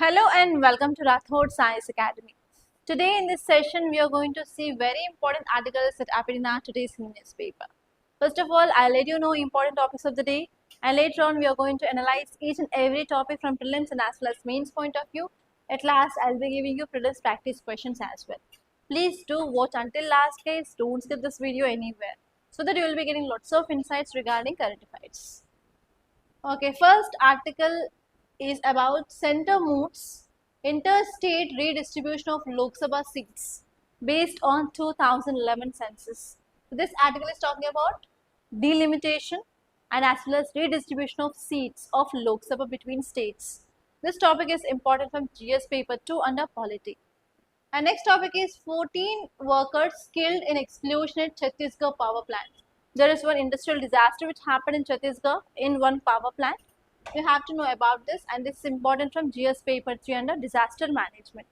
Hello and welcome to Rathod Science Academy. Today in this session we are going to see very important articles that appear in our today's newspaper. First of all, I'll let you know important topics of the day, and later on we are going to analyze each and every topic from prelims and as well as mains point of view. At last, I'll be giving you prelims practice questions as well. Please do watch until last guys, don't skip this video anywhere so that you will be getting lots of insights regarding current affairs. Okay, first article is about Center moots interstate redistribution of Lok Sabha seats based on 2011 census. So this article is talking about delimitation and as well as redistribution of seats of Lok Sabha between states. This topic is important from GS paper 2 under polity. And next topic is 14 workers killed in explosion at Chhattisgarh power plant. There is one industrial disaster which happened in Chhattisgarh in one power plant. You have to know about this, and this is important from GS paper 3 under disaster management.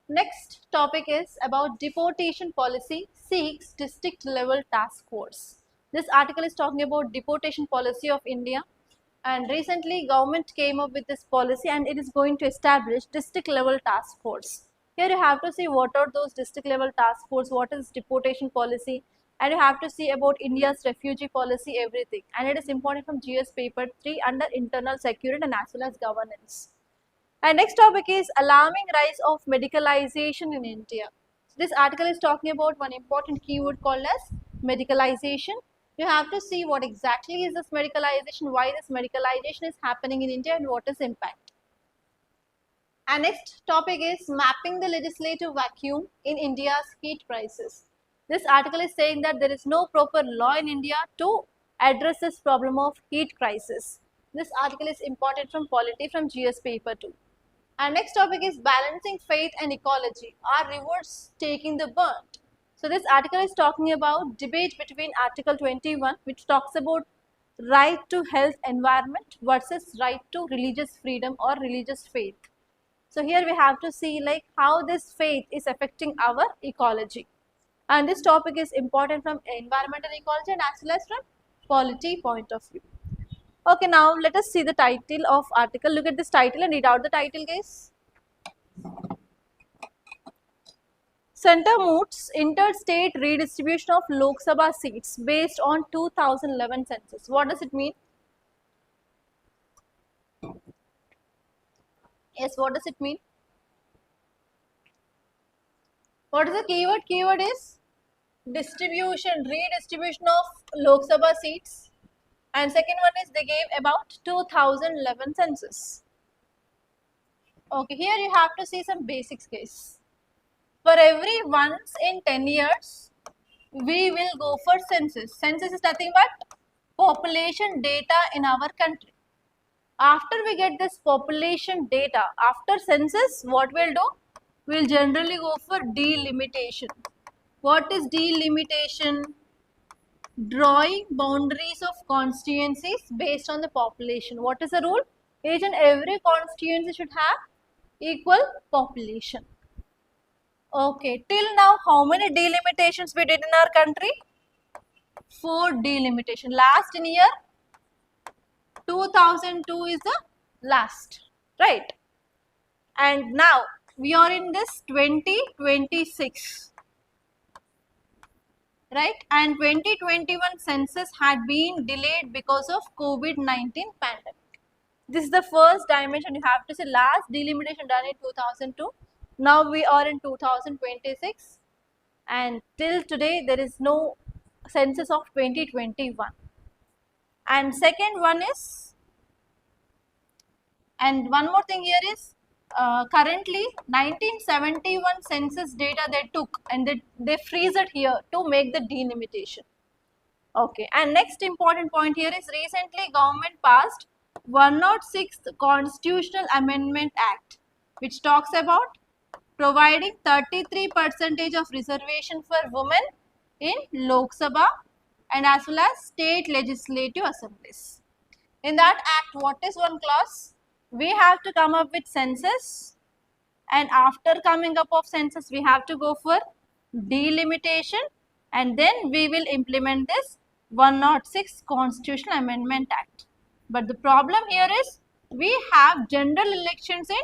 Next topic is about deportation policy seeks district level task force. This article is talking about deportation policy of India, and recently government came up with this policy and it is going to establish district level task force. Here you have to see what are those district level task force, what is deportation policy, and you have to see about India's refugee policy, everything. And it is important from GS paper 3 under internal security and as well as governance. And next topic is alarming rise of medicalization in India. So this article is talking about one important keyword called as medicalization. You have to see what exactly is this medicalization, why this medicalization is happening in India and what is impact. And next topic is mapping the legislative vacuum in India's heat crisis. This article is saying that there is no proper law in India to address this problem of heat crisis. This article is important from polity from GS paper 2. And next topic is balancing faith and ecology. Are rivers taking the brunt? So this article is talking about debate between Article 21, which talks about right to health environment versus right to religious freedom or religious faith. So here we have to see like how this faith is affecting our ecology. And this topic is important from environmental ecology and as well as from polity point of view. Okay, now let us see the title of article. Look at this title and read out the title, guys. Center moots interstate redistribution of Lok Sabha seats based on 2011 census. What does it mean? Yes, what does it mean? What is the keyword? Keyword is distribution, redistribution of Lok Sabha seats. And second one is they gave about 2011 census. Okay, here you have to see some basics, guys. For every once in 10 years, we will go for census. Census is nothing but population data in our country. After we get this population data, after census, what we'll do? We'll generally go for delimitation. What is delimitation? Drawing boundaries of constituencies based on the population. What is the rule? Each and every constituency should have equal population. Okay, till now how many delimitations we did in our country? 4 delimitation. Last in year 2002 is the last, right? And now we are in this 2026. Right, and 2021 census had been delayed because of COVID-19 pandemic. This is the first dimension you have to say. Last delimitation done in 2002. Now we are in 2026 and till today there is no census of 2021. And second one is, and one more thing here is, currently 1971 census data they took and they freeze it here to make the delimitation. Okay, and next important point here is recently government passed 106th Constitutional Amendment Act, which talks about providing 33% of reservation for women in Lok Sabha and as well as state legislative assemblies. In that act, what is one clause? We have to come up with census, and after coming up of census we have to go for delimitation, and then we will implement this 106 Constitutional Amendment Act. But the problem here is we have general elections in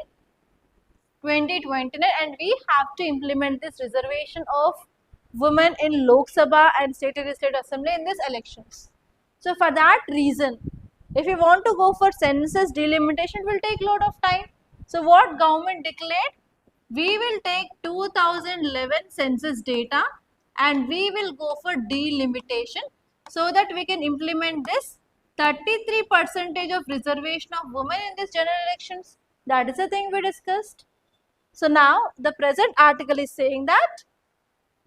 2029, and we have to implement this reservation of women in Lok Sabha and State Legislative Assembly in these elections. So for that reason, if you want to go for census delimitation, it will take lot of time. So what government declared? We will take 2011 census data and we will go for delimitation so that we can implement this 33% of reservation of women in these general elections. That is the thing we discussed. So now the present article is saying that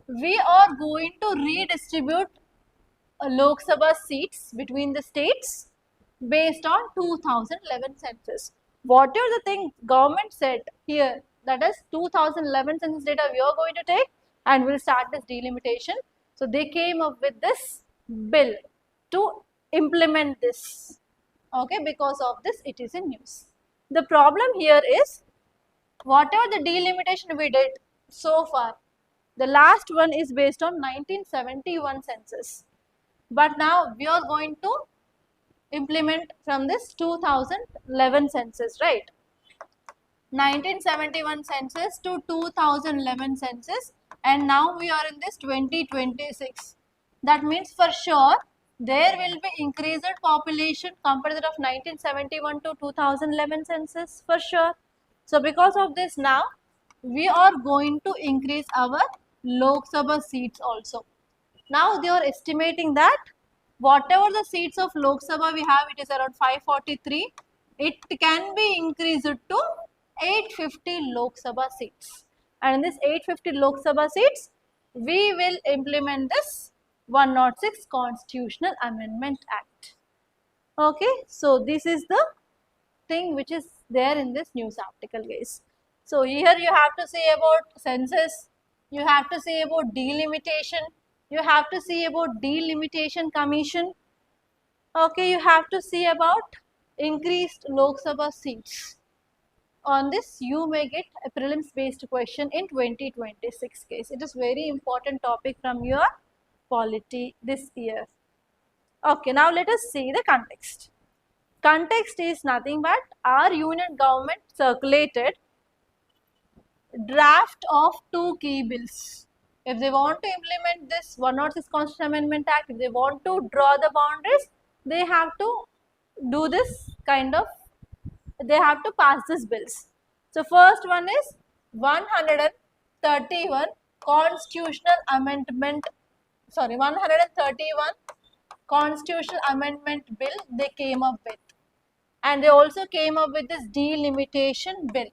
we are going to redistribute Lok Sabha seats between the states based on 2011 census. Whatever the thing government said here, that is 2011 census data we are going to take and we'll start this delimitation. So they came up with this bill to implement this. Okay, because of this it is in news. The problem here is whatever the delimitation we did so far, the last one is based on 1971 census. But now we are going to implement from this 2011 census, right? 1971 census to 2011 census, and now we are in this 2026. That means for sure there will be increased population compared to of 1971 to 2011 census for sure. So because of this now we are going to increase our Lok Sabha seats also. Now they are estimating that whatever the seats of Lok Sabha we have, it is around 543, it can be increased to 850 Lok Sabha seats. And in this 850 Lok Sabha seats, we will implement this 106 Constitutional Amendment Act. Okay, so this is the thing which is there in this news article, guys. So here you have to say about census, you have to say about delimitation, you have to see about delimitation commission. Okay, you have to see about increased Lok Sabha seats. On this you may get a prelims based question in 2026 case. It is very important topic from your polity this year. Okay, now let us see the context. Context is nothing but our union government circulated draft of 2 key bills. If they want to implement this 106 Constitutional Amendment Act, if they want to draw the boundaries, they have to do this kind of, they have to pass these bills. So first one is 131 Constitutional Amendment, 131 Constitutional Amendment Bill they came up with. And they also came up with this delimitation bill,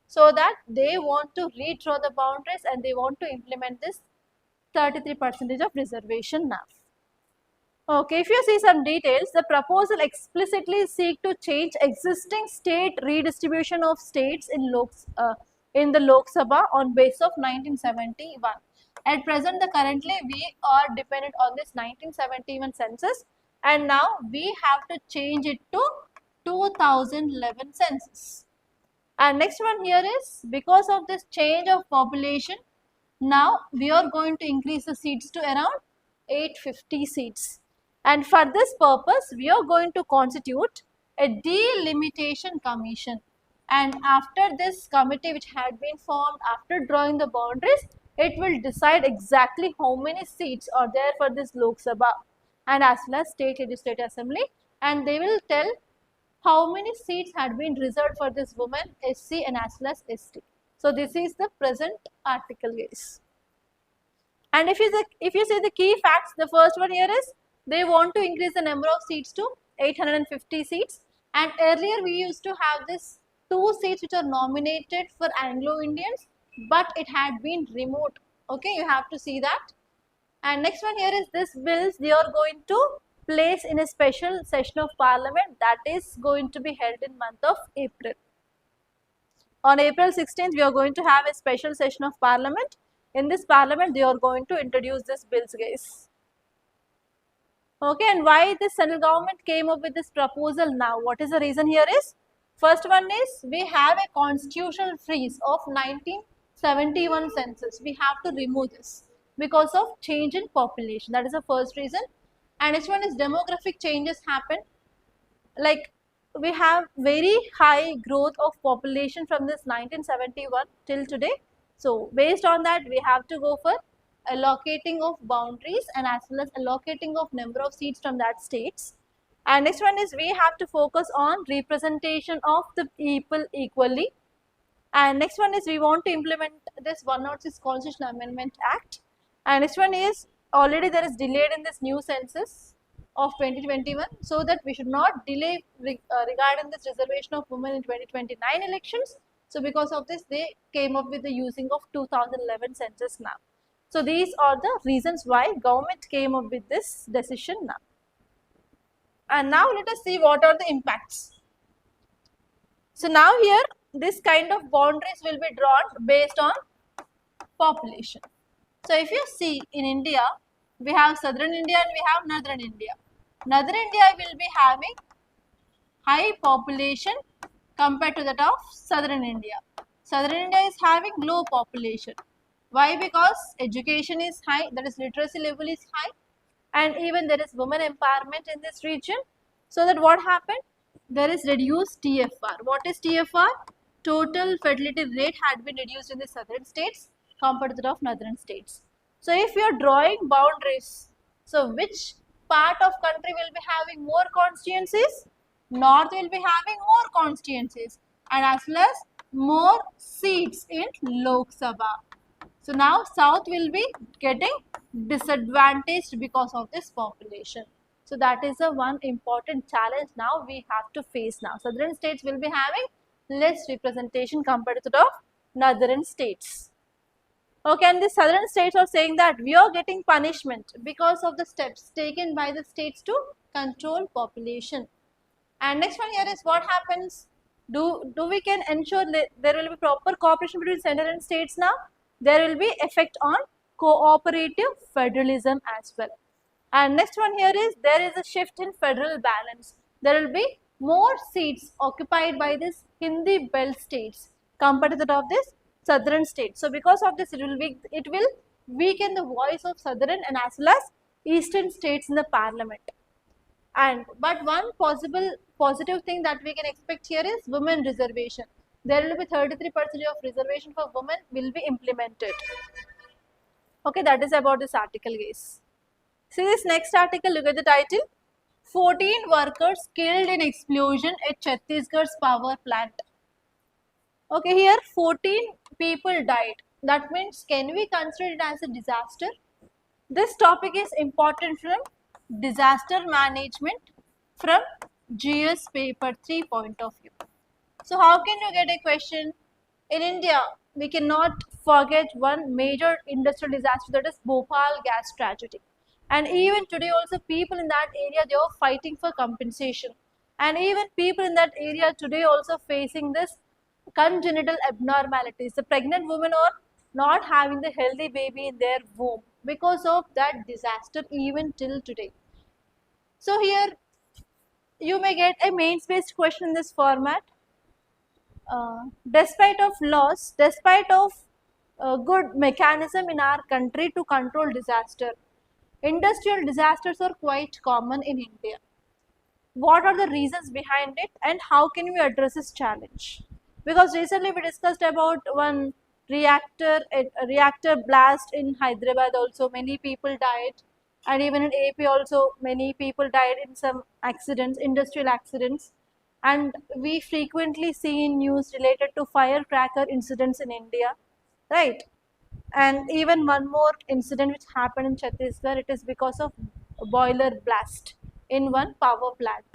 so that they want to redraw the boundaries and they want to implement this 33% of reservation now. Okay, if you see some details, the proposal explicitly seek to change existing state redistribution of states in the Lok Sabha on base of 1971. At present, currently we are dependent on this 1971 census, and now we have to change it to 2011 census. And next one here is, because of this change of population, now we are going to increase the seats to around 850 seats. And for this purpose, we are going to constitute a delimitation commission. And after this committee which had been formed, after drawing the boundaries, it will decide exactly how many seats are there for this Lok Sabha and as well as State Legislative Assembly, and they will tell how many seats had been reserved for this woman, SC and as well as ST. So this is the present article, guys. And if you see the key facts, the first one here is they want to increase the number of seats to 850 seats. And earlier we used to have this 2 seats which are nominated for Anglo-Indians, but it had been removed. Okay, you have to see that. And next one here is this bills they are going to place in a special session of parliament that is going to be held in month of April. On April 16th, we are going to have a special session of parliament. In this parliament, they are going to introduce this bills, guys. Okay, and why the central government came up with this proposal now? What is the reason here is? First one is, we have a constitutional freeze of 1971 census. We have to remove this because of change in population. That is the first reason. And next one is demographic changes happen. Like we have very high growth of population from this 1971 till today. So based on that, we have to go for allocating of boundaries and as well as allocating of number of seats from that states. And next one is we have to focus on representation of the people equally. And next one is we want to implement this 106 Constitutional Amendment Act. And next one is already there is delayed in this new census of 2021, so that we should not delay regarding this reservation of women in 2029 elections. So because of this, they came up with the using of 2011 census now. So these are the reasons why government came up with this decision now. And now let us see what are the impacts. So now here this kind of boundaries will be drawn based on population. So if you see in India, we have southern India and we have northern India. Northern India will be having high population compared to that of southern India. Southern India is having low population. Why? Because education is high, that is literacy level is high, and even there is women empowerment in this region. So that what happened? There is reduced TFR. What is TFR? Total fertility rate had been reduced in the southern states compared to that of northern states. So if you are drawing boundaries, so which part of country will be having more constituencies? North will be having more constituencies and as well as more seats in Lok Sabha. So now South will be getting disadvantaged because of this population. So that is a one important challenge now we have to face now. Southern states will be having less representation compared to the northern states. Okay, and the southern states are saying that we are getting punishment because of the steps taken by the states to control population. And next one here is what happens. Do we can ensure that there will be proper cooperation between center and states now? There will be effect on cooperative federalism as well. And next one here is there is a shift in federal balance. There will be more seats occupied by this Hindi belt states compared to that of this southern states. So because of this, it will weaken the voice of southern and as well as eastern states in the parliament. But one possible positive thing that we can expect here is women reservation. There will be 33% of reservation for women will be implemented. Okay, that is about this article, guys. See this next article, look at the title. 14 workers killed in explosion at Chhattisgarh's power plant. Okay, here 14 people died. That means can we consider it as a disaster? This topic is important from disaster management from GS paper 3 point of view. So how can you get a question? In India, we cannot forget one major industrial disaster, that is Bhopal gas tragedy. And even today also people in that area, they are fighting for compensation. And even people in that area today also facing this congenital abnormalities. The pregnant women are not having the healthy baby in their womb because of that disaster even till today. So here you may get a mains based question in this format. Despite of laws, despite of good mechanism in our country to control disaster, industrial disasters are quite common in India. What are the reasons behind it and how can we address this challenge? Because recently we discussed about one reactor blast in Hyderabad also, many people died, and even in AP also many people died in some accidents, industrial accidents. And we frequently see in news related to firecracker incidents in India, right? And even one more incident which happened in Chhattisgarh, it is because of a boiler blast in one power plant.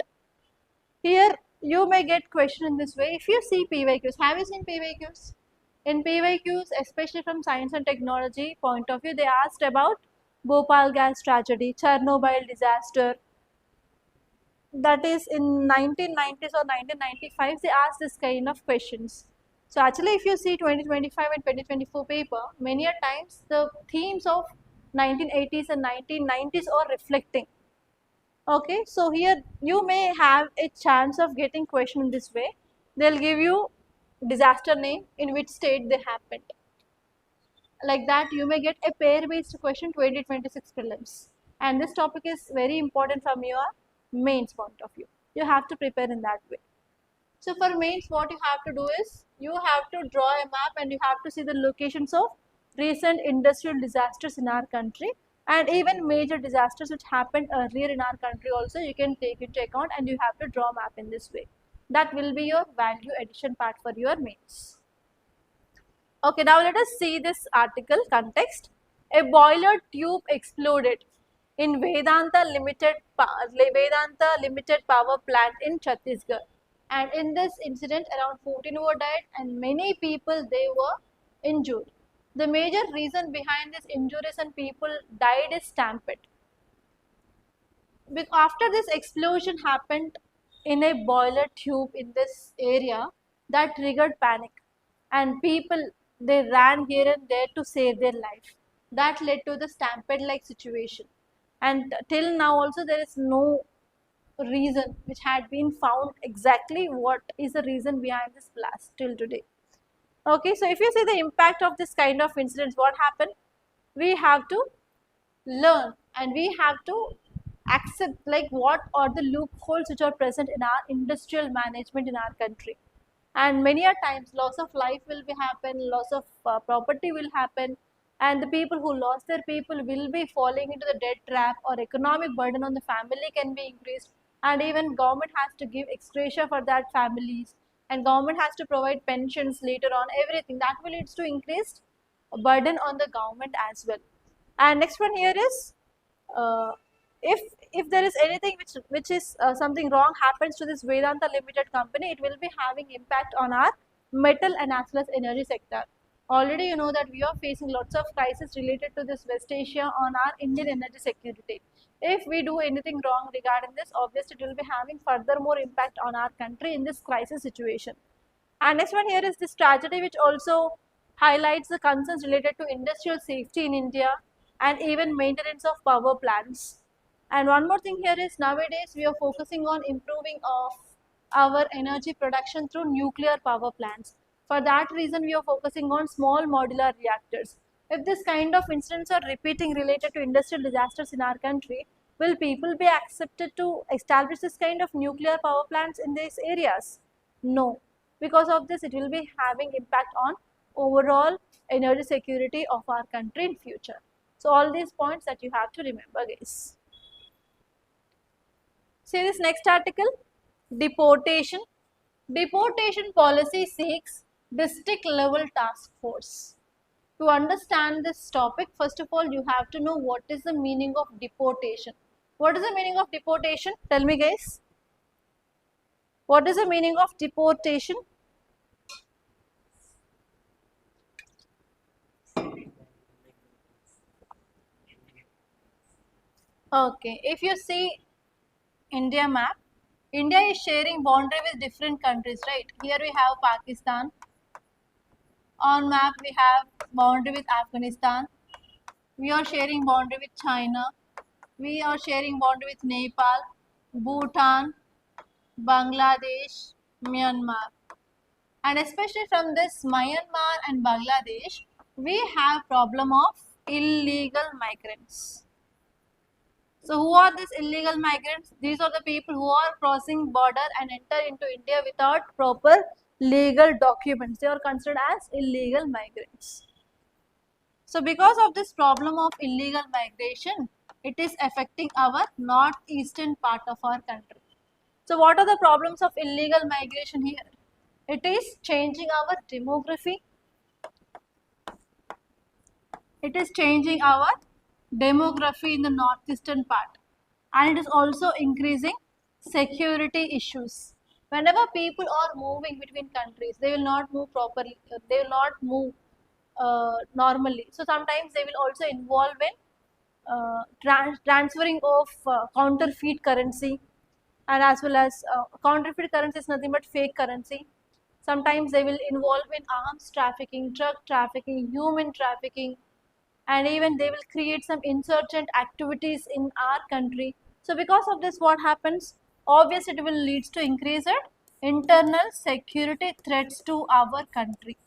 Here you may get question in this way. If you see PYQs, have you seen PYQs? In PYQs, especially from science and technology point of view, they asked about Bhopal gas tragedy, Chernobyl disaster. That is in 1990s or 1995, they asked this kind of questions. So actually if you see 2025 and 2024 paper, many a times the themes of 1980s and 1990s are reflecting. Okay, so here you may have a chance of getting question in this way. They'll give you disaster name, in which state they happened. Like that you may get a pair based question 2026 prelims. And this topic is very important from your mains point of view. You have to prepare in that way. So for mains, what you have to do is you have to draw a map and you have to see the locations of recent industrial disasters in our country, and even major disasters which happened earlier in our country also you can take into account, and you have to draw a map in this way. That will be your value addition part for your mains. Okay, now let us see this article context. A boiler tube exploded in Vedanta Limited Power Plant in Chhattisgarh. And in this incident, around 14 were died and many people they were injured. The major reason behind this injuries and people died is stampede. After this explosion happened in a boiler tube in this area, that triggered panic, and people they ran here and there to save their life. That led to the stampede like situation, and till now also there is no reason which had been found exactly what is the reason behind this blast till today. Okay, so if you see the impact of this kind of incidents, what happened? We have to learn and we have to accept like what are the loopholes which are present in our industrial management in our country. And many a times loss of life will be happen, loss of property will happen, and the people who lost their people will be falling into the debt trap, or economic burden on the family can be increased, and even government has to give ex gratia for that families, and government has to provide pensions later on, everything that will leads to increased burden on the government as well. And next one here is uh, if there is anything which is something wrong happens to this Vedanta Limited company, it will be having impact on our metal and as well as energy sector. Already you know that we are facing lots of crises related to this West Asia on our Indian energy security. If we do anything wrong regarding this, obviously it will be having further more impact on our country in this crisis situation. And next one here is this tragedy which also highlights the concerns related to industrial safety in India and even maintenance of power plants. And one more thing here is nowadays we are focusing on improving of our energy production through nuclear power plants. For that reason, we are focusing on small modular reactors. If this kind of incidents are repeating related to industrial disasters in our country, will people be accepted to establish this kind of nuclear power plants in these areas? No. Because of this, it will be having impact on overall energy security of our country in future. So all these points that you have to remember, guys. See this next article, deportation. Deportation policy seeks district level task force. To understand this topic, first of all, you have to know what is the meaning of deportation. What is the meaning of deportation? Tell me, guys. What is the meaning of deportation? Okay, if you see India map, India is sharing boundary with different countries, right? Here we have Pakistan. On map we have boundary with Afghanistan. We are sharing boundary with China. We are sharing boundary with Nepal, Bhutan, Bangladesh, Myanmar. And especially from this Myanmar and Bangladesh, we have problem of illegal migrants. So who are these illegal migrants? These are the people who are crossing border and enter into India without proper legal documents. They are considered as illegal migrants. So because of this problem of illegal migration, it is affecting our northeastern part of our country. So what are the problems of illegal migration here? It is changing our demography. It is changing our demography in the northeastern part, and it is also increasing security issues. Whenever people are moving between countries, they will not move properly, they will not move normally. So sometimes they will also involve in transferring of counterfeit currency, and as well as counterfeit currency is nothing but fake currency. Sometimes they will involve in arms trafficking, drug trafficking, human trafficking, and even they will create some insurgent activities in our country. So because of this, what happens? Obviously, it will lead to increased internal security threats to our country.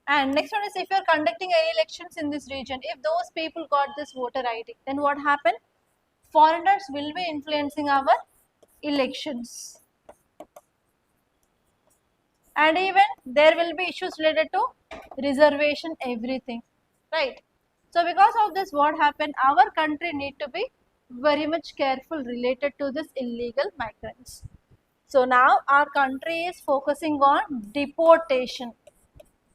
And next one is, if you are conducting any elections in this region, if those people got this voter ID, then what happened? Foreigners will be influencing our elections. And even there will be issues related to reservation, everything, right? So because of this, what happened, our country need to be very much careful related to this illegal migrants. So now our country is focusing on deportation.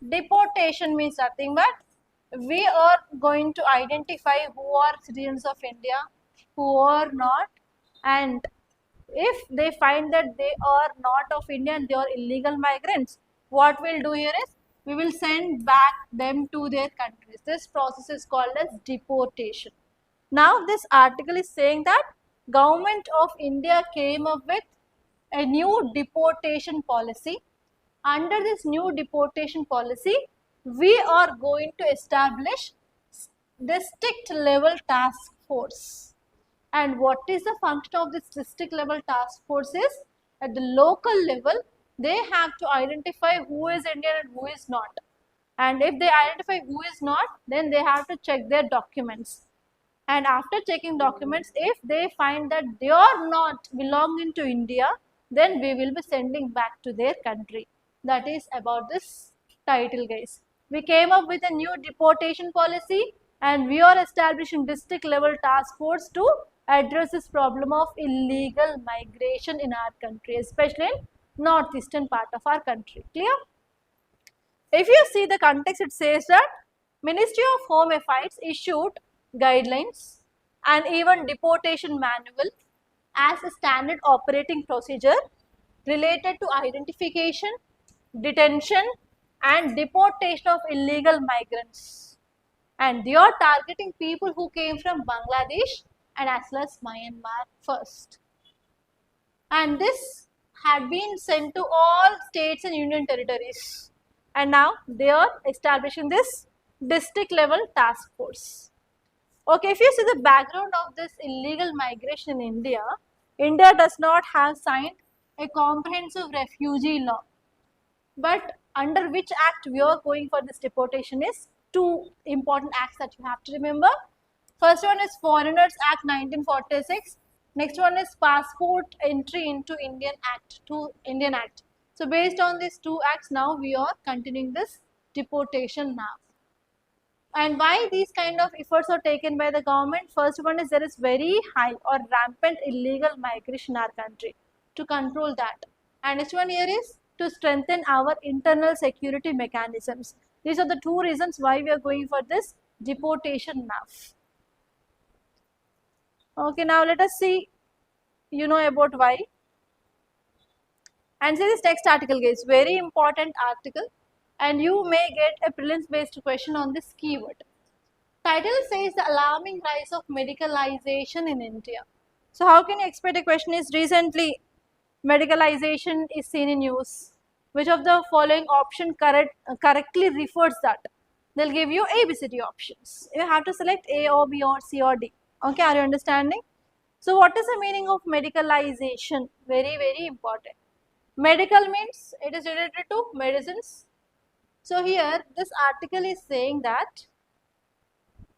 Deportation means nothing but we are going to identify who are citizens of India, who are not, and if they find that they are not of India and they are illegal migrants, what we'll do here is we will send back them to their countries. This process is called as deportation. Now this article is saying that government of India came up with a new deportation policy. Under this new deportation policy, we are going to establish district level task force. And what is the function of this district level task force is, at the local level, they have to identify who is Indian and who is not. And if they identify who is not, then they have to check their documents. And after checking documents, if they find that they are not belonging to India, then we will be sending back to their country. That is about this title, guys. We came up with a new deportation policy and we are establishing district level task force to address this problem of illegal migration in our country, especially in northeastern part of our country. Clear? If you see the context, it says that Ministry of Home Affairs issued guidelines and even deportation manual as a standard operating procedure related to identification, detention and deportation of illegal migrants. And they are targeting people who came from Bangladesh and as well as Myanmar first. And this had been sent to all states and union territories. And now they are establishing this district level task force. Okay, if you see the background of this illegal migration in India, India does not have signed a comprehensive refugee law. But under which act we are going for this deportation is two important acts that you have to remember. First one is Foreigners Act 1946. Next one is Passport Entry into Indian Act, Indian Act. So based on these two acts, now we are continuing this deportation now. And why these kind of efforts are taken by the government? First one is there is very high or rampant illegal migration in our country, to control that. And next one here is to strengthen our internal security mechanisms. These are the two reasons why we are going for this deportation now. Okay, now let us see, about why. And see this text article, guys, very important article, and you may get a prelims based question on this keyword. Title says the alarming rise of medicalization in India. So how can you expect a question is recently medicalization is seen in use. Which of the following option correctly refers that? They'll give you ABCD options. You have to select A or B or C or D. Okay, are you understanding? So what is the meaning of medicalization? Very, very important. Medical means it is related to medicines. So here this article is saying that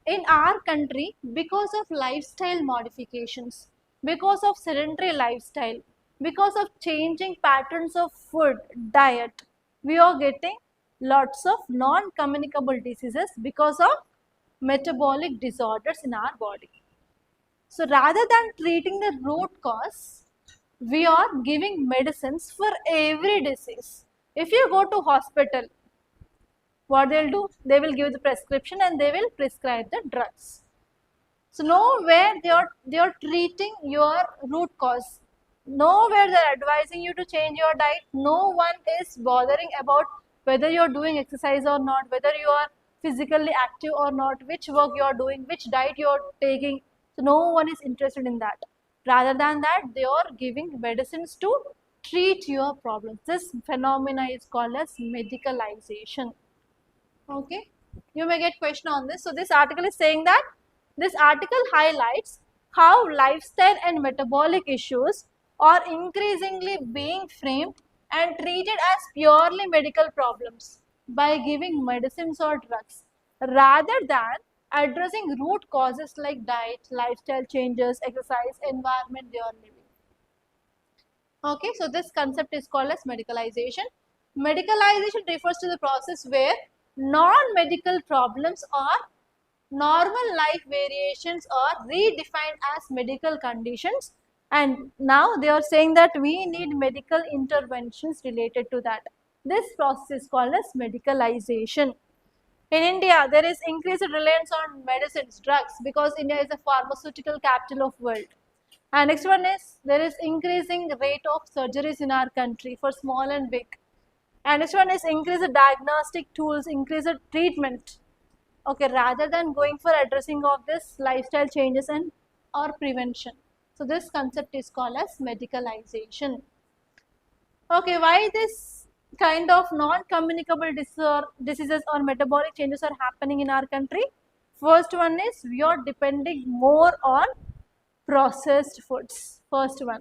in our country, because of lifestyle modifications, because of sedentary lifestyle, because of changing patterns of food, diet, we are getting lots of non-communicable diseases because of metabolic disorders in our body. So rather than treating the root cause, we are giving medicines for every disease. If you go to hospital, what they'll do? They will give the prescription and they will prescribe the drugs. So nowhere they are treating your root cause. Nowhere they are advising you to change your diet. No one is bothering about whether you are doing exercise or not, whether you are physically active or not, which work you are doing, which diet you are taking. So no one is interested in that. Rather than that, they are giving medicines to treat your problems. This phenomena is called as medicalization. Okay, you may get question on this. So this article is saying that this article highlights how lifestyle and metabolic issues are increasingly being framed and treated as purely medical problems by giving medicines or drugs rather than addressing root causes like diet, lifestyle changes, exercise, environment they are living. Okay, so this concept is called as medicalization. Medicalization refers to the process where non-medical problems or normal life variations are redefined as medical conditions, and now they are saying that we need medical interventions related to that. This process is called as medicalization. In India, there is increased reliance on medicines, drugs, because India is a pharmaceutical capital of world. And next one is there is increasing rate of surgeries in our country for small and big. And next one is increased diagnostic tools, increased treatment. Okay, rather than going for addressing of this lifestyle changes and or prevention. So this concept is called as medicalization. Okay, why this kind of non-communicable diseases or metabolic changes are happening in our country? First one is we are depending more on processed foods. First one,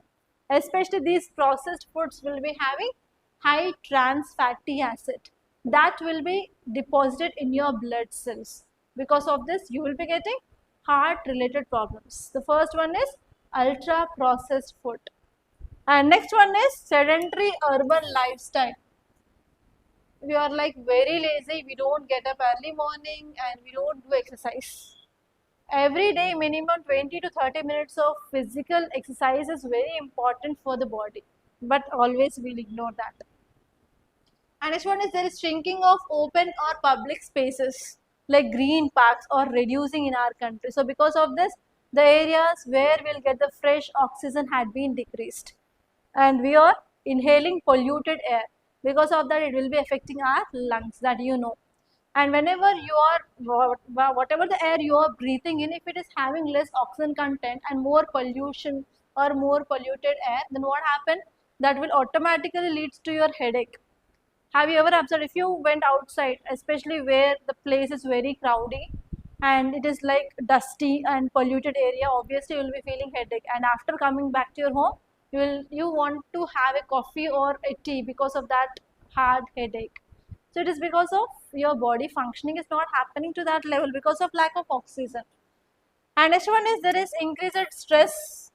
especially these processed foods will be having high trans fatty acid that will be deposited in your blood cells. Because of this, you will be getting heart related problems. The first one is ultra processed food. And next one is sedentary urban lifestyle. We are like very lazy, we don't get up early morning and we don't do exercise. Every day minimum 20 to 30 minutes of physical exercise is very important for the body, but always we'll ignore that. And next one is there is shrinking of open or public spaces like green parks or reducing in our country. So because of this, the areas where we'll get the fresh oxygen had been decreased, and we are inhaling polluted air. Because of that, it will be affecting our lungs, that you know. And whenever you are whatever the air you are breathing in, if it is having less oxygen content and more pollution or more polluted air, then what happen, that will automatically leads to your headache. Have you ever observed, if you went outside, especially where the place is very crowded and it is like dusty and polluted area, obviously you will be feeling headache. And after coming back to your home, you want to have a coffee or a tea because of that hard headache. So it is because of your body functioning is not happening to that level because of lack of oxygen. And next one is there is increased stress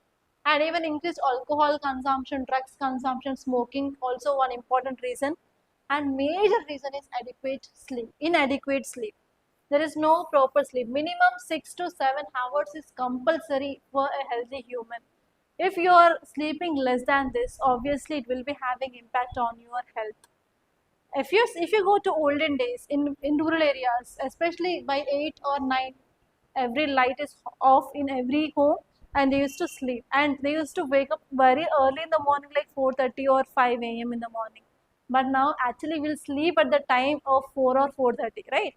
and even increased alcohol consumption, drugs consumption, smoking, also one important reason. And major reason is inadequate sleep. There is no proper sleep. Minimum 6 to 7 hours is compulsory for a healthy human. If you are sleeping less than this, obviously it will be having impact on your health. If you go to olden days in rural areas, especially by 8 or 9, every light is off in every home and they used to sleep, and they used to wake up very early in the morning like 4:30 or 5 a.m. in the morning. But now actually we'll sleep at the time of 4 or 4:30, right?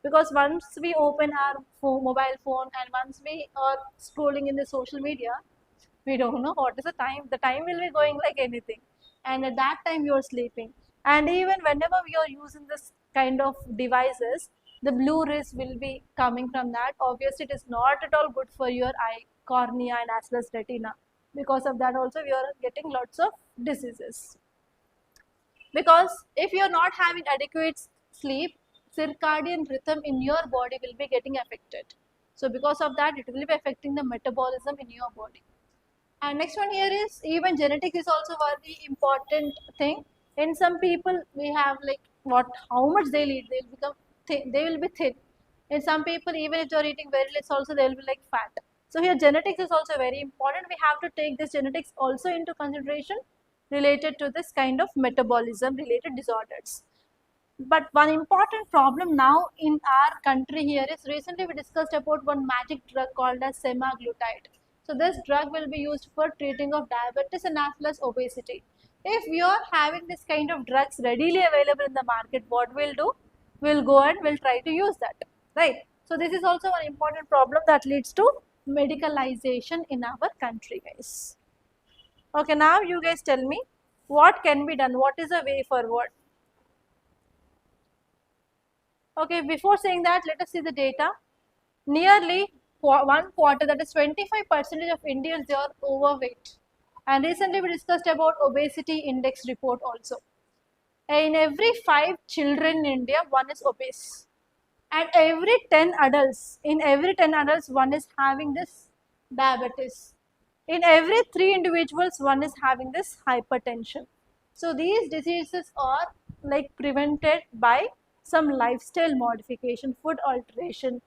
Because once we open our mobile phone and once we are scrolling in the social media, we don't know what is the time will be going like anything, and at that time you are sleeping. And even whenever we are using this kind of devices, the blue rays will be coming from that. Obviously it is not at all good for your eye, cornea, and as well as retina. Because of that also we are getting lots of diseases. Because if you are not having adequate sleep, circadian rhythm in your body will be getting affected. So because of that, it will be affecting the metabolism in your body. And next one here is even genetics is also very important thing. In some people, we have like how much they eat, they'll become thin, they will be thin. In some people, even if they're eating very less, also they will be like fat. So here genetics is also very important. We have to take this genetics also into consideration related to this kind of metabolism related disorders. But one important problem now in our country here is recently we discussed about one magic drug called as semaglutide. So this drug will be used for treating of diabetes and as well as obesity. If we are having this kind of drugs readily available in the market, what we'll do? We'll go and we'll try to use that, right? So this is also an important problem that leads to medicalization in our country, guys. Okay, now you guys tell me what can be done, what is the way forward? Okay, before saying that, let us see the data. Nearly 1/4, that is 25% of Indians, they are overweight. And recently we discussed about obesity index report also. In every 5 children in India, one is obese. And in every 10 adults, one is having this diabetes. In every 3 individuals, one is having this hypertension. So these diseases are like prevented by some lifestyle modification, food alteration.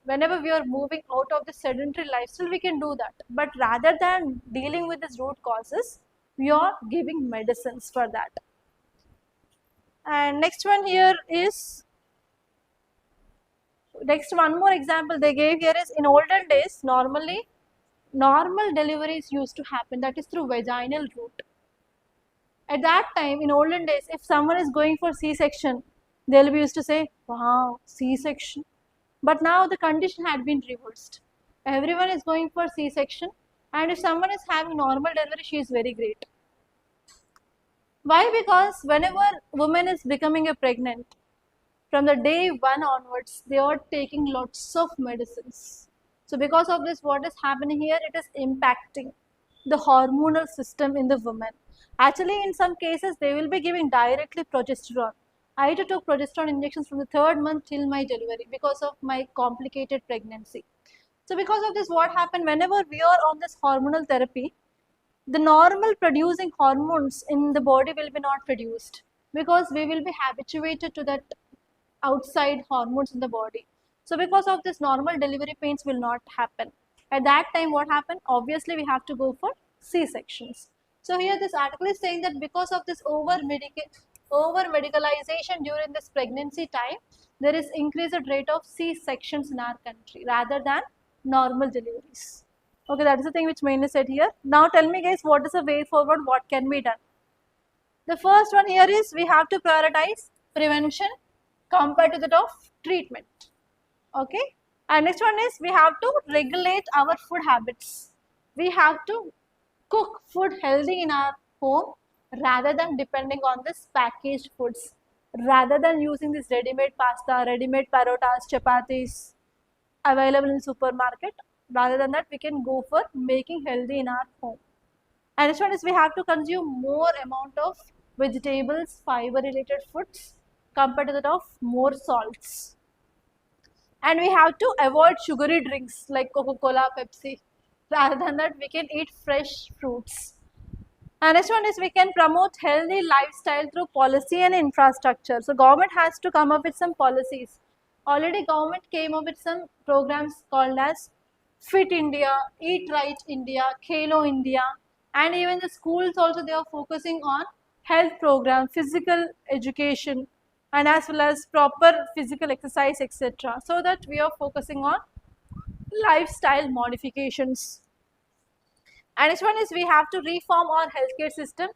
Whenever we are moving out of the sedentary lifestyle, we can do that. But rather than dealing with these root causes, we are giving medicines for that. And next one here is, next one more example they gave here is, in olden days, normally normal deliveries used to happen, that is through vaginal route. At that time, in olden days, if someone is going for C-section, they'll be used to say, wow, C-section. But now the condition had been reversed. Everyone is going for C-section, and if someone is having normal delivery, she is very great. Why? Because whenever woman is becoming a pregnant, from the day 1 onwards, they are taking lots of medicines. So because of this, what is happening here? It is impacting the hormonal system in the woman. Actually, in some cases, they will be giving directly progesterone. I took progesterone injections from the 3rd month till my delivery because of my complicated pregnancy. So because of this, what happened? Whenever we are on this hormonal therapy, the normal producing hormones in the body will be not produced, because we will be habituated to that outside hormones in the body. So because of this, normal delivery pains will not happen. At that time, what happened? Obviously, we have to go for C-sections. So here this article is saying that because of this over medicalization during this pregnancy time, there is increased rate of C-sections in our country rather than normal deliveries. Okay, that is the thing which mainly said here. Now tell me guys, what is the way forward? What can be done? The first one here is, we have to prioritize prevention compared to that of treatment. Okay. And next one is, we have to regulate our food habits. We have to cook food healthy in our home rather than depending on this packaged foods, rather than using this ready-made pasta, ready-made parotas, chapatis available in supermarket. Rather than that, we can go for making healthy in our home. And next one is, we have to consume more amount of vegetables, fiber related foods compared to that of more salts. And we have to avoid sugary drinks like Coca-Cola, Pepsi. Rather than that, we can eat fresh fruits. And next one is, we can promote healthy lifestyle through policy and infrastructure. So government has to come up with some policies. Already government came up with some programs called as Fit India, Eat Right India, Khelo India, and even the schools also, they are focusing on health program, physical education, and as well as proper physical exercise, etc. So that we are focusing on lifestyle modifications. And next one is, we have to reform our healthcare system,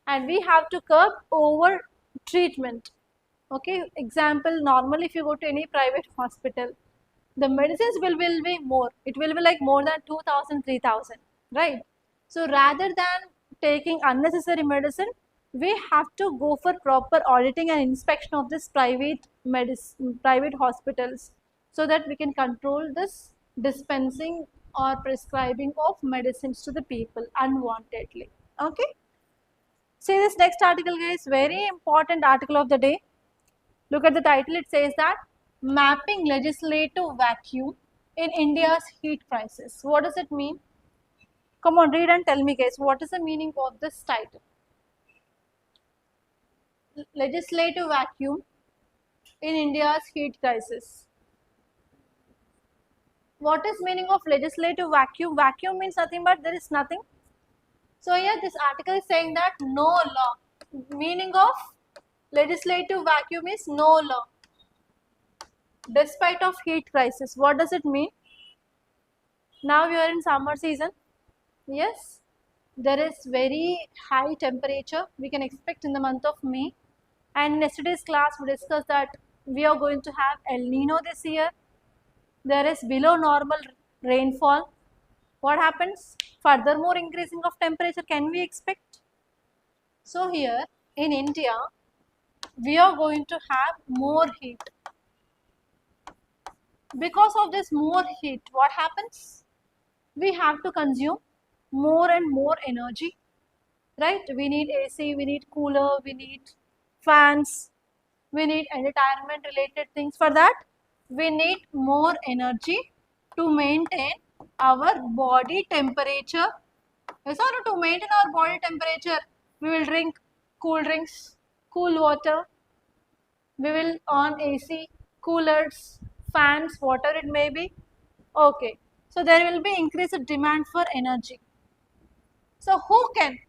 and we have to curb over treatment. Okay, example, normally if you go to any private hospital, the medicines will be more. It will be like more than 2000, 3000, right? So rather than taking unnecessary medicine, we have to go for proper auditing and inspection of this private hospitals, so that we can control this dispensing or prescribing of medicines to the people unwantedly. Okay. See this next article guys, very important article of the day. Look at the title, it says that mapping legislative vacuum in India's heat crisis. What does it mean? Come on, read and tell me guys, what is the meaning of this title? Legislative vacuum in India's heat crisis. What is meaning of legislative vacuum? Vacuum means nothing but there is nothing. So here this article is saying that no law. Meaning of legislative vacuum is no law. Despite of heat crisis. What does it mean? Now we are in summer season. Yes, there is very high temperature we can expect in the month of May. And in yesterday's class we discussed that we are going to have El Nino this year. There is below normal rainfall. What happens? Furthermore increasing of temperature can we expect? So here in India, we are going to have more heat. Because of this more heat, what happens? We have to consume more and more energy, right? We need AC, we need cooler, we need fans, we need entertainment related things. For that, we need more energy to maintain our body temperature Yes or no? To maintain our body temperature, we will drink cool drinks, cool water, we will on AC, coolers, fans, whatever it may be. Okay. So there will be increased demand for energy. So who can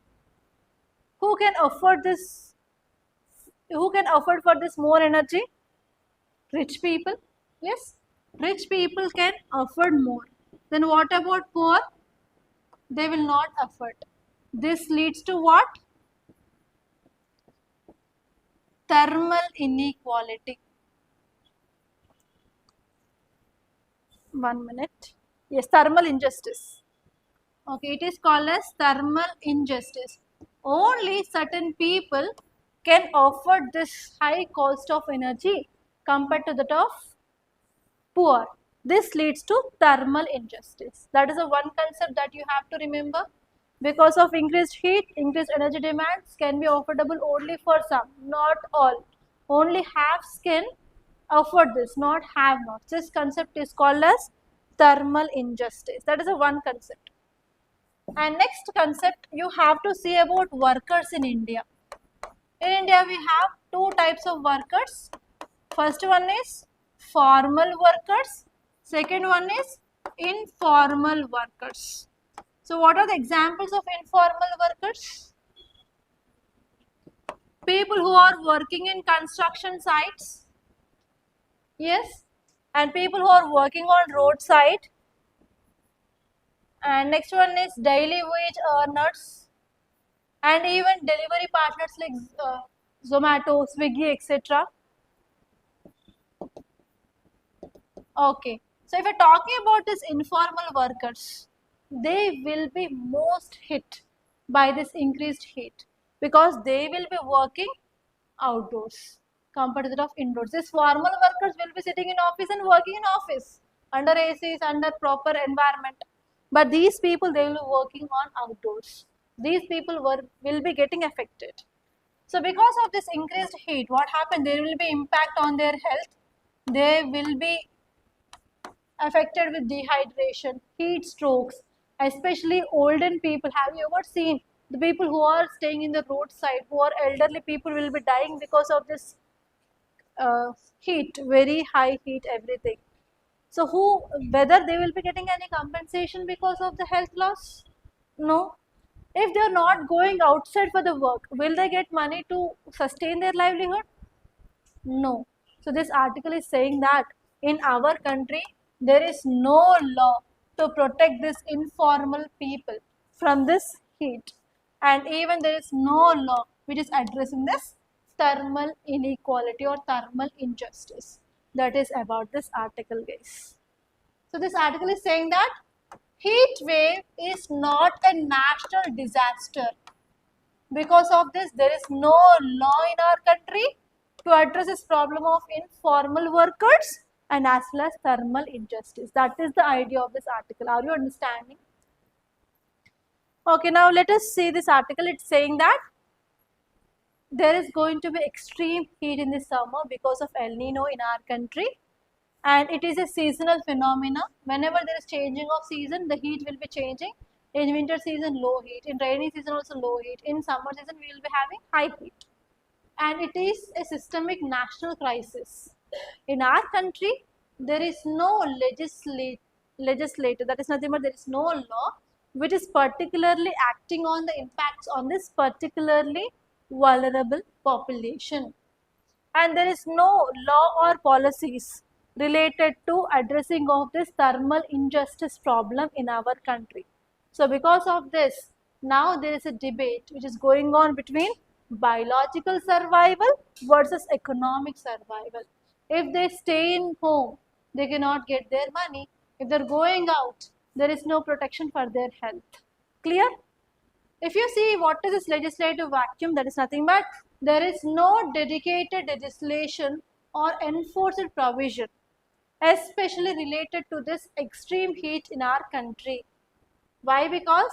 afford this, who can afford for this more energy? Rich people. Yes. Rich people can afford more. Then what about poor? They will not afford. This leads to what? Thermal inequality. 1 minute. Yes, thermal injustice. Okay, it is called as thermal injustice. Only certain people can afford this high cost of energy compared to that of poor. This leads to thermal injustice. That is the one concept that you have to remember. Because of increased heat, increased energy demands can be affordable only for some, not all. Only haves can afford this, not have not. This concept is called as thermal injustice. That is the one concept. And next concept you have to see about workers in India. In India we have two types of workers. First one is formal workers. Second one is informal workers. So what are the examples of informal workers? People who are working in construction sites. Yes. And people who are working on roadside. And next one is daily wage earners. And even delivery partners like Zomato, Swiggy, etc. Okay. So if you're talking about these informal workers, they will be most hit by this increased heat because they will be working outdoors compared to that of indoors. These formal workers will be sitting in office and working in office under ACs, under proper environment. But these people, they will be working on outdoors. These people will be getting affected. So because of this increased heat, what happened? There will be impact on their health. They will be affected with dehydration, heat strokes, especially older people. Have you ever seen the people who are staying in the roadside, who are elderly people will be dying because of this heat, very high heat, everything. So whether they will be getting any compensation because of the health loss? No. If they are not going outside for the work, will they get money to sustain their livelihood? No. So this article is saying that in our country, there is no law to protect this informal people from this heat. And even there is no law which is addressing this thermal inequality or thermal injustice. That is about this article, guys. So this article is saying that heat wave is not a national disaster. Because of this, there is no law in our country to address this problem of informal workers and as well as thermal injustice. That is the idea of this article. Are you understanding? Okay, now let us see this article. It's saying that there is going to be extreme heat in the summer because of El Nino in our country, and it is a seasonal phenomena. Whenever there is changing of season, the heat will be changing. In winter season, low heat. In rainy season, also low heat. In summer season, we will be having high heat. And it is a systemic national crisis. In our country, there is no legislator, that is nothing but there is no law which is particularly acting on the impacts on this particularly vulnerable population. And there is no law or policies related to addressing of this thermal injustice problem in our country. So because of this, now there is a debate which is going on between biological survival versus economic survival. If they stay in home, they cannot get their money. If they're going out, there is no protection for their health. Clear? If you see what is this legislative vacuum, that is nothing but there is no dedicated legislation or enforced provision, especially related to this extreme heat in our country. Why? Because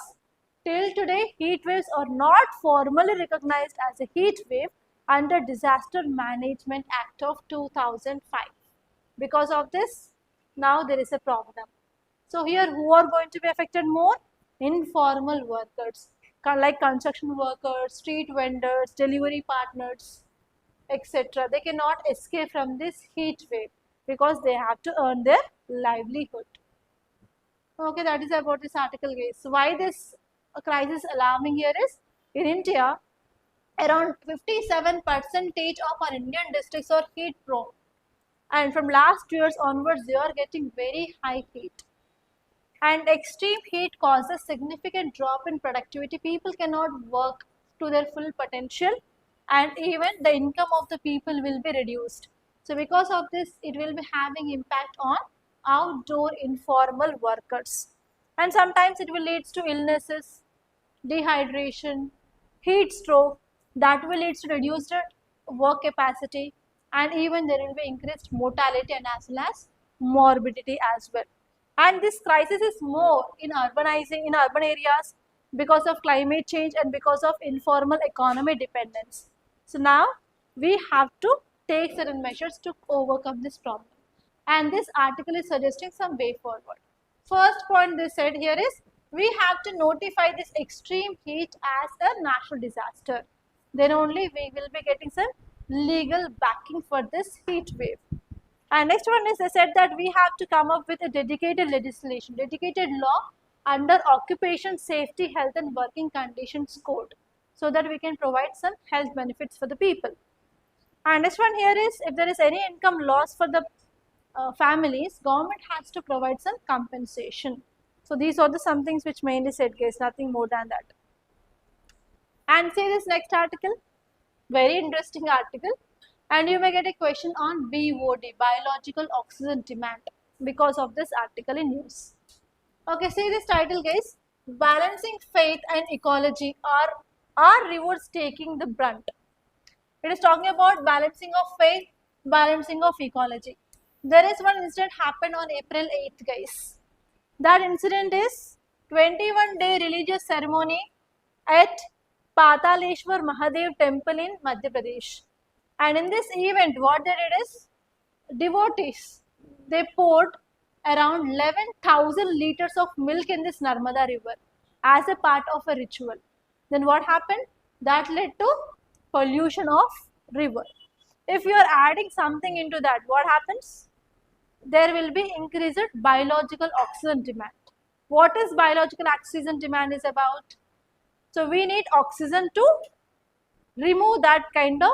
till today, heat waves are not formally recognized as a heat wave under Disaster Management Act of 2005. Because of this, now there is a problem. So here, who are going to be affected more? informal workers like construction workers, street vendors, delivery partners, etc. They cannot escape from this heat wave because they have to earn their livelihood. Okay, that is about this article, guys. So why this crisis alarming here is, in India, around 57% of our Indian districts are heat prone, and from last years onwards they are getting very high heat. And extreme heat causes significant drop in productivity. People cannot work to their full potential, and even the income of the people will be reduced. So because of this, it will be having impact on outdoor informal workers, and sometimes it will lead to illnesses, dehydration, heat stroke, that will lead to reduced work capacity, and even there will be increased mortality and as well as morbidity as well. And this crisis is more in urban areas because of climate change and because of informal economy dependence. So now we have to take certain measures to overcome this problem. And this article is suggesting some way forward. First point they said here is, we have to notify this extreme heat as a natural disaster. Then only we will be getting some legal backing for this heat wave. And next one is, they said that we have to come up with a dedicated legislation, dedicated law under Occupation Safety, Health and Working Conditions Code, so that we can provide some health benefits for the people. And next one here is, if there is any income loss for the families, government has to provide some compensation. So these are the some things which mainly said, guys, nothing more than that. And see this next article, very interesting article, and you may get a question on BOD, biological oxygen demand, because of this article in news. Okay, see this title, guys, balancing faith and ecology, are rivers taking the brunt. It is talking about balancing of faith, balancing of ecology. There is one incident happened on April 8th, guys. That incident is 21-day religious ceremony at Pataleshwar Mahadev temple in Madhya Pradesh. And in this event, what they did is, devotees, they poured around 11,000 liters of milk in this Narmada river as a part of a ritual. Then what happened? That led to pollution of river. If you are adding something into that, what happens? There will be increased biological oxygen demand. What is biological oxygen demand is about? So we need oxygen to remove that kind of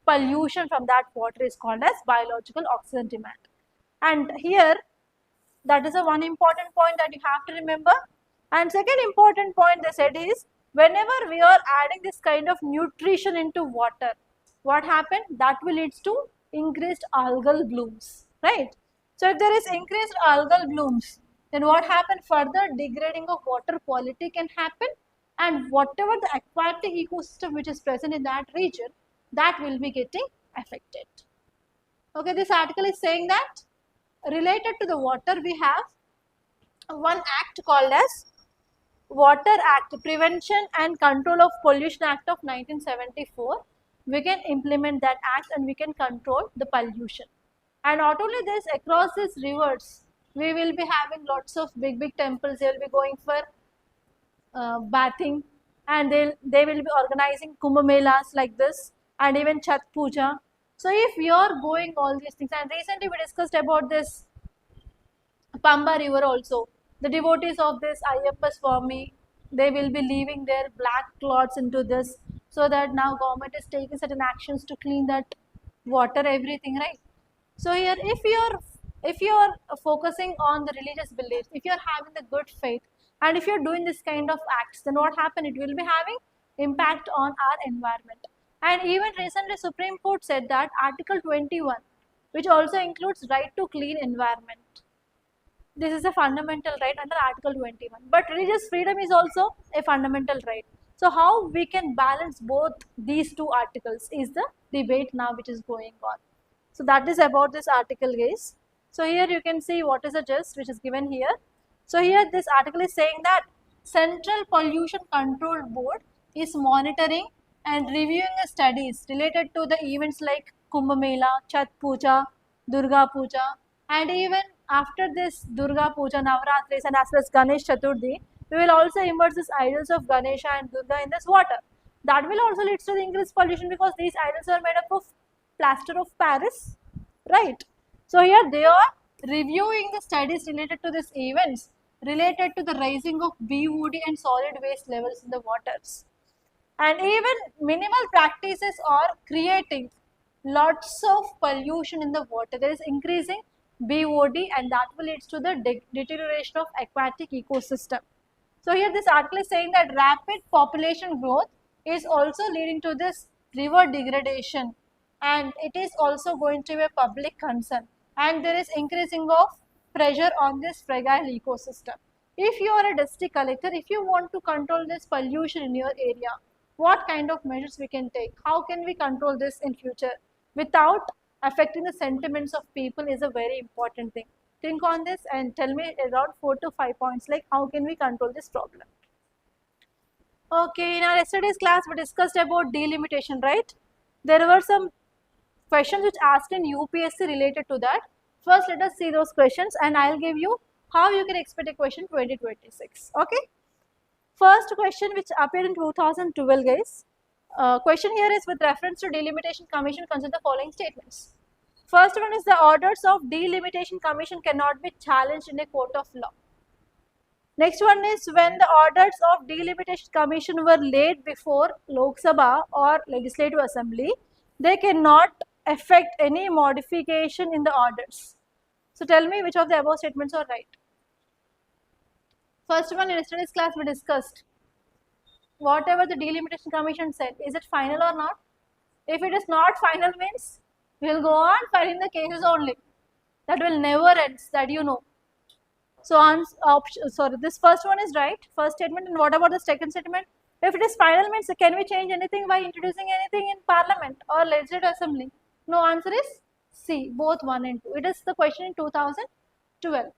pollution from that water, is called as biological oxygen demand. And here, that is a one important point that you have to remember. And second important point they said is, whenever we are adding this kind of nutrition into water, what happened? That will lead to increased algal blooms, right? So if there is increased algal blooms, then what happens? Further degrading of water quality can happen, and whatever the aquatic ecosystem which is present in that region, that will be getting affected. Okay, this article is saying that related to the water, we have one act called as Water Act, Prevention and Control of Pollution Act of 1974. We can implement that act and we can control the pollution. And not only this, across these rivers, we will be having lots of big temples. They will be going for bathing, and they will be organizing Kumbh Melas like this, and even Chhat Puja. So if you are going all these things, and recently we discussed about this Pamba river also, the devotees of this Ayyappa Swami, they will be leaving their black cloths into this, so that now government is taking certain actions to clean that water, everything, right? So here, if you are focusing on the religious beliefs, if you are having the good faith, and if you are doing this kind of acts, then what happen? It will be having impact on our environment. And even recently, Supreme Court said that Article 21, which also includes right to clean environment, this is a fundamental right under Article 21. But religious freedom is also a fundamental right. So how we can balance both these two articles is the debate now which is going on. So that is about this article, guys. So here you can see what is the gist which is given here. So here this article is saying that Central Pollution Control Board is monitoring and reviewing studies related to the events like Kumbh Mela, Chhat Puja, Durga Puja, and even after this Durga Puja, Navratris, and as well as Ganesh Chaturthi, We will also immerse these idols of Ganesha and Durga in this water. That will also lead to the increased pollution because these idols are made up of plaster of Paris, right? So here they are reviewing the studies related to these events related to the rising of BOD and solid waste levels in the waters. And even minimal practices are creating lots of pollution in the water. There is increasing BOD and that will lead to the deterioration of aquatic ecosystem. So here this article is saying that rapid population growth is also leading to this river degradation and it is also going to be a public concern and there is increasing of pressure on this fragile ecosystem. If you are a district collector, if you want to control this pollution in your area, what kind of measures we can take? How can we control this in future without affecting the sentiments of people is a very important thing. Think on this and tell me around 4 to 5 points like how can we control this problem. Okay, in our yesterday's class we discussed about delimitation, right? There were some questions which asked in UPSC related to that. First let us see those questions and I will give you how you can expect a question 2026. Okay. First question which appeared in 2012 guys. Question here is with reference to delimitation commission consider the following statements. First one is the orders of delimitation commission cannot be challenged in a court of law. Next one is when the orders of delimitation commission were laid before Lok Sabha or Legislative Assembly, they cannot affect any modification in the orders. So tell me which of the above statements are right. First one in yesterday's class we discussed. Whatever the delimitation commission said, is it final or not? If it is not final means, we will go on filing the cases only. That will never end, that you know. So this first one is right, first statement. And what about the second statement? If it is final means, can we change anything by introducing anything in parliament or legislative assembly? No, answer is C, both 1 and 2. It is the question in 2012.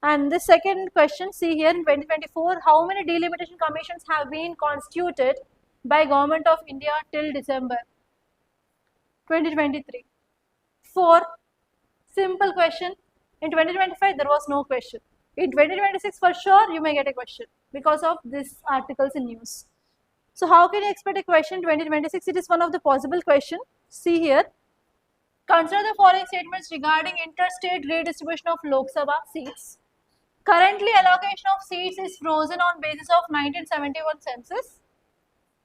And the second question, see here in 2024, how many delimitation commissions have been constituted by Government of India till December 2023? 4. Simple question. In 2025, there was no question. In 2026, for sure, you may get a question because of these articles in news. So how can you expect a question in 2026? It is one of the possible questions. See here. Consider the following statements regarding interstate redistribution of Lok Sabha seats. Currently, allocation of seats is frozen on basis of 1971 census.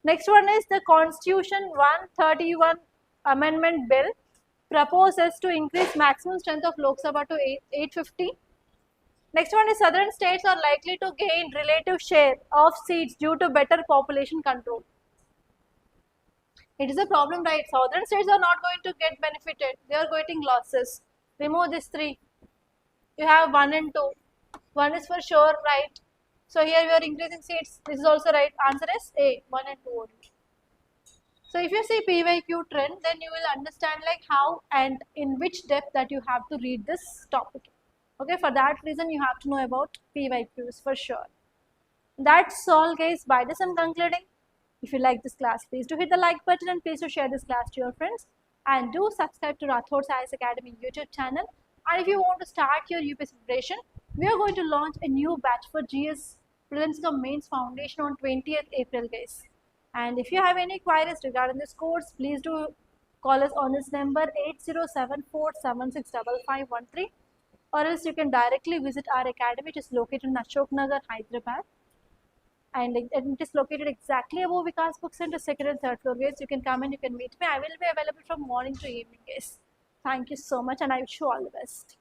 Next one is the Constitution 131 Amendment Bill proposes to increase maximum strength of Lok Sabha to 850. Next one is southern states are likely to gain relative share of seats due to better population control. It is a problem, right? Southern states are not going to get benefited. They are getting losses. Remove these 3. You have 1 and 2. 1 is for sure right. So here we are increasing seats. This is also right. Answer is A, 1 and 2 only. So if you see PYQ trend, then you will understand like how and in which depth that you have to read this topic. Okay, for that reason you have to know about PYQs for sure. That's all guys. By this I'm concluding. If you like this class, please do hit the like button and please do share this class to your friends. And do subscribe to Rathod's IAS Academy YouTube channel. And if you want to start your UPSC preparation, we are going to launch a new batch for GS Prelims cum Mains Foundation on 20th April guys. And if you have any queries regarding this course, please do call us on this number 8074765513 or else you can directly visit our academy which is located in Ashok Nagar, Hyderabad. And it is located exactly above Vikas Book Center, second and third floor guys. You can come and you can meet me. I will be available from morning to evening guys. Thank you so much and I wish you all the best.